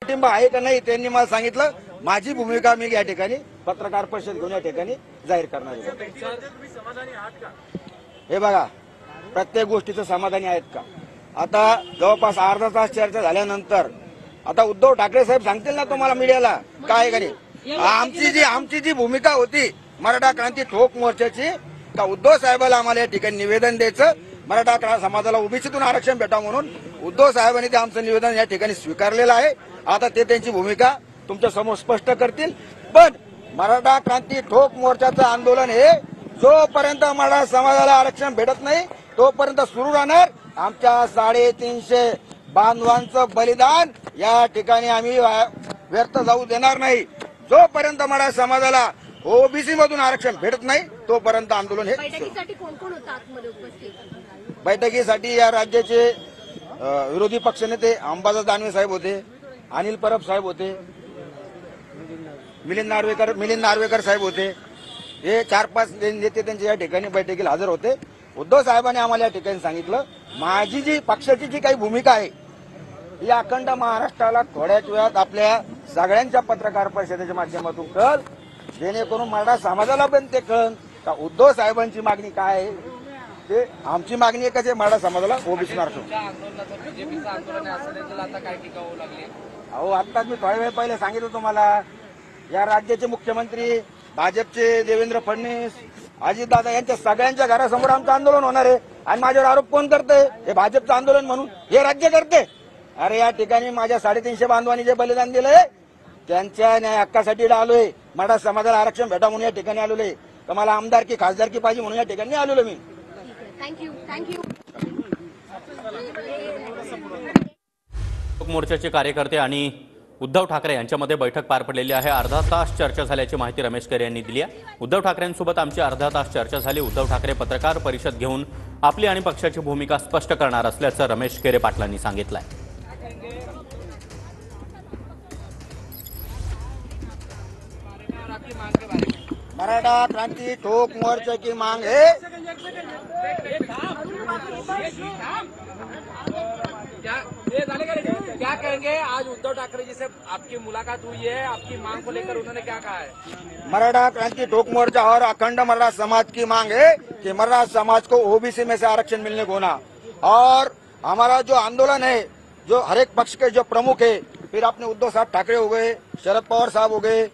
पाठिंबा आहे का नाही त्यांनी मला सांगितलं. माझी भूमिका मी या ठिकाणी पत्रकार परिषद घेऊन या ठिकाणी जाहीर करणार आहे. हे बघा, प्रत्येक गोष्टीचं समाधानी आहेत का? आता जवळपास अर्धा तास चर्चा झाल्यानंतर आता उद्धव ठाकरे साहेब सांगतील ना तुम्हाला मीडियाला काय करे. आमची जी भूमिका होती मराठा क्रांती ठोक मोर्चाची, का उद्धव साहेबाला आम्हाला या ठिकाणी निवेदन द्यायचं, मराठा समाजाला ओबीसीतून आरक्षण भेटावं म्हणून उद्धव साहेबांनी ते आमचं निवेदन या ठिकाणी स्वीकारलेलं आहे. आता ते त्यांची भूमिका तुमच्या समोर स्पष्ट करतील. पण मराठा क्रांती ठोक मोर्चाचं आंदोलन हे जोपर्यंत मराठा समाजाला आरक्षण भेटत नाही तोपर्यंत सुरू राहणार. आमच्या 350 बांधवांचं बलिदान या ठिकाणी आम्ही व्यर्थ जाऊ देणार नाही. जोपर्यंत मराठा समाजाला ओबीसी मधून आरक्षण भेटत नाही तोपर्यंत आंदोलन हे. बैठकीसाठी कोण कोण होतं आतमध्ये उपस्थित? बैठकीसाठी या राज्याचे विरोधी पक्षनेते अंबादास दानवे साहेब होते, अनिल परब साहेब होते, मिलिंद नार्वेकर साहेब होते. हे 4-5 नेते त्यांच्या या ठिकाणी बैठकीला हजर होते. उद्धव साहेबांनी आम्हाला या ठिकाणी सांगितलं, माझी जी पक्षाची जी काही भूमिका आहे ही अखंड महाराष्ट्राला थोड्याच वेळात आपल्या सगळ्यांच्या पत्रकार परिषदेच्या माध्यमातून कळल, जेणेकरून मराठा समाजाला पण ते कळन का उद्धव साहेबांची मागणी काय आहे. ते आमची मागणी आहे का जे मराठा समाजाला ओबीसी आरक्षण. अहो, आत्ताच मी थोड्या वेळ पहिले सांगितलं तुम्हाला, या राज्याचे मुख्यमंत्री भाजपचे देवेंद्र फडणवीस, अजितदादा यांच्या सगळ्यांच्या घरासमोर आमचं आंदोलन होणार आहे. आणि माझ्यावर आरोप कोण करतंय? हे भाजपचं आंदोलन म्हणून हे राज्य करते. अरे या ठिकाणी माझ्या 350 बांधवांनी जे बलिदान दिलंय त्यांच्या न्याय हक्कासाठी आलोय. मराठा समाजाला आरक्षण भेटा म्हणून या ठिकाणी आलेलो आहे. तर मला आमदारकी खासदारकी पाहिजे म्हणून या ठिकाणी आलेलो मी. थँक्यू. मोर्चाचे कार्यकर्ते आणि उद्धव ठाकरे यांच्यामध्ये बैठक पार पडलेली आहे. अर्धा तास चर्चा झाल्याची माहिती रमेश केरे यांनी दिली आहे. उद्धव ठाकरेंसोबत आमची अर्धा तास चर्चा झाली. उद्धव ठाकरे पत्रकार परिषद घेऊन आपली आणि पक्षाची भूमिका स्पष्ट करणार असल्याचं रमेश केरे पाटलांनी सांगितलंय. मराठा क्रांती ठोक मोर्चा की मांग है. क्या कहेंगे? आज उद्धव ठाकरे जी से आपकी मुलाकात हुई है, आपकी मांग को लेकर उन्होंने क्या कहा है? मराठा क्रांति ठोक मोर्चा और अखंड मराठा समाज की मांग है कि मराठा समाज को ओबीसी में से आरक्षण मिलने को होना. और हमारा जो आंदोलन है, जो हर एक पक्ष के जो प्रमुख है, फिर अपने उद्धव साहब ठाकरे हो गए, शरद पवार साहब हो गए,